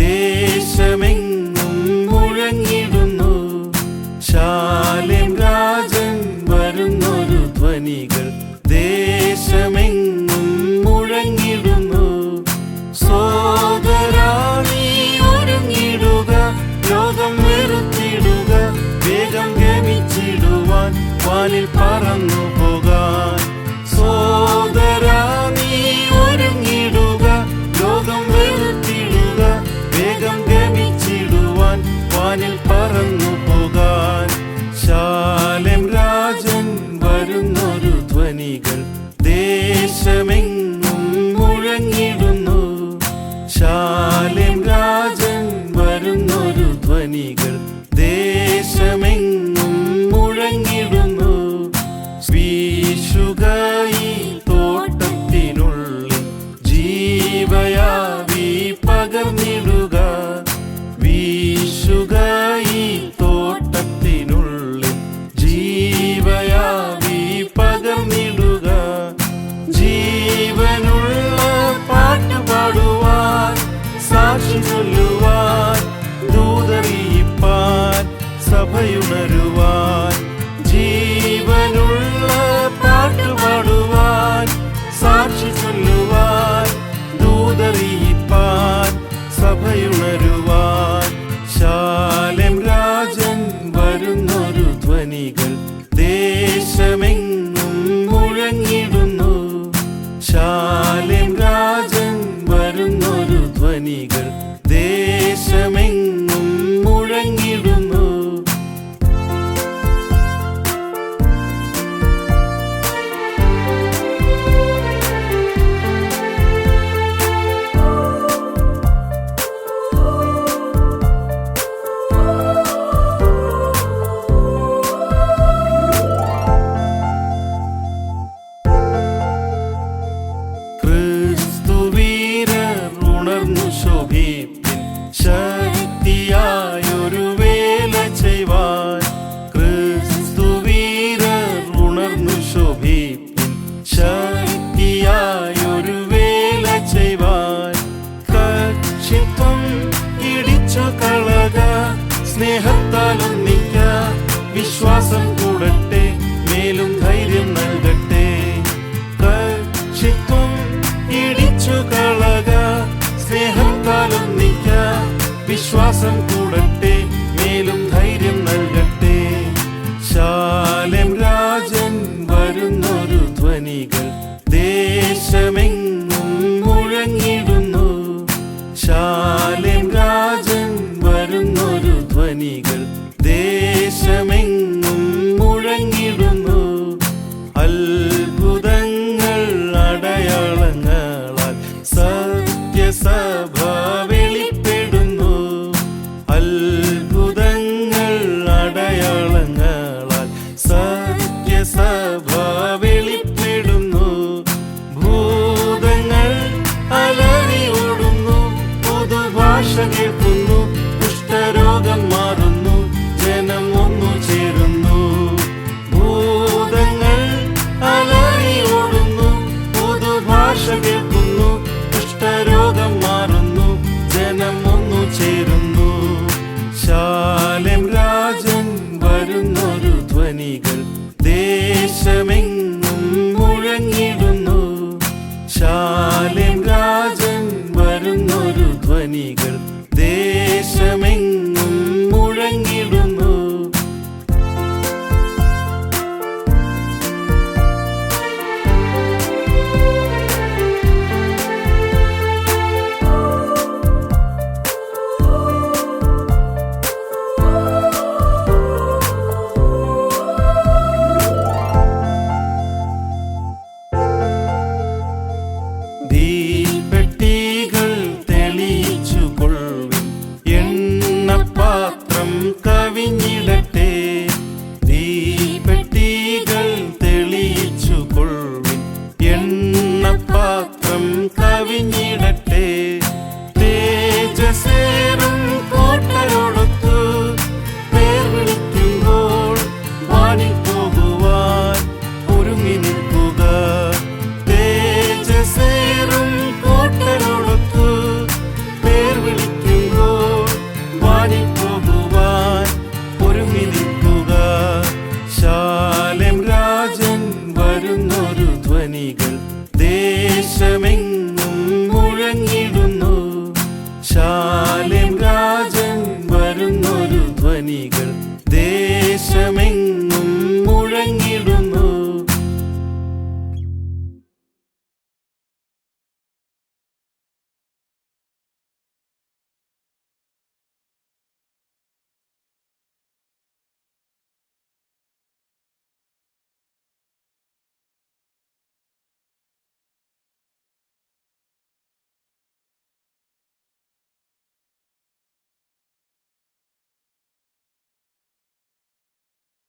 ദേശമെങ്ങും മുഴങ്ങിടുന്നു. ശാലേം രാജൻ വരുന്നൊരു ധ്വനികൾ ദേശമെങ്ങും മുഴങ്ങിടുന്നു. സോദരാ നീ ഒരുങ്ങിടുക, ലോകം വെറുത്തിടുക, വേഗം ഗമിച്ചിടുവാൻ വാനിൽ പറന്നു പോകാൻ. സോദരാ നീ ഒരുങ്ങിടുക, ലോകം വെറുത്തിടുക, വേഗം ഗമിച്ചിടുവാൻ വാനിൽ പറന്നു പോകാൻ. ശാലേം രാജൻ വരുന്നൊരു ധ്വനികൾ ദേശമെങ്ങും മുഴങ്ങിടുന്നു. ശാലേം രാജൻ വരുന്നൊരു ധ്വനികൾ ദേശമെങ്ങും മുഴങ്ങിടുന്നു. വീശുക ഈ തോട്ടത്തിനുള്ളിൽ, ജീവയാവി പകർന്നിടുക. വീശുക ഈ തോട്ടത്തിനുള്ളിൽ, ജീവയാവി പകർന്നിടുക. ജീവനുള്ള പാട്ടുപാടുവാൻ, സാക്ഷി ചൊല്ലുവാൻ, ദൂതറിയിപ്പാൻ, സഭയുണരുവാൻ. ജീവനുള്ള പാട്ടുപാടുവാൻ, സാക്ഷി ചൊല്ലുവാൻ, ദൂതറിയിപ്പാൻ, സഭയുണരുവാൻ. ശാലേം രാജൻ വരുന്നൊരു ധ്വനികൾ ദേശമെങ്ങും മുഴങ്ങിടുന്നു. ശാലേം രാജൻ വരുന്നൊരു ധ്വനികൾ ദേശമെങ്ങും മുഴങ്ങിടുന്നു. ശോഭിപ്പിൻ, ശക്തിയായൊരു വേല ചെയ്വാൻ. ക്രിസ്തുവീരർ ഉണർന്നു ശോഭിപ്പിൻ, ശക്തിയായൊരു വേല ചെയ്വാൻ. കക്ഷിത്വം ഇടിച്ചു കളക, സ്നേഹത്താൽ ഒന്നിക്ക, വിശ്വാസം കൂടട്ടെ, മേലും ധൈര്യം നൽകട്ടെ. കക്ഷിത്വം ഇടിച്ചു കളക, സ്നേഹത്താൽ ഒന്നിക്ക, വിശ്വാസം കൂടട്ടെ, മേലും ധൈര്യം നൽകട്ടെ. ശാലേം രാജൻ വരുന്നൊരു ധ്വനികൾ ദേശമെങ്ങും മുഴങ്ങിടുന്നു. ശാലേം രാജൻ വരുന്നൊരു ധ്വനികൾ ദേശമെങ്ങും മുഴങ്ങിടുന്നു. അത്ഭുതങ്ങൾ അടയാളങ്ങളാൽ സഭ വെളിപ്പെടുന്നു. അത്ഭുതങ്ങൾ അടയാളങ്ങളാൽ സഭ വെളിപ്പെടുന്നു. ഭൂതങ്ങൾ അലറി ഓടുന്നു, പുതുഭാഷ കേൾക്കുന്നു, കുഷ്ഠരോഗം മാറുന്നു, ജനം ഒന്നു ചേരുന്നു. ഭൂതങ്ങൾ അലറി ഓടുന്നു, പുതുഭാഷ കേൾക്കുന്നു, കുഷ്ഠരോഗം മാറുന്നു, ജനം ഒന്നു ചേരുന്നു. ശാലേം രാജൻ വരുന്നൊരു ധ്വനികൾ ദേശമെങ്ങും മുഴങ്ങിടുന്നു. ശാലേം രാജൻ വരുന്നൊരു ധ്വനികൾ ദേശമെങ്ങും ധ്വനികൾ ദേശമെങ്ങും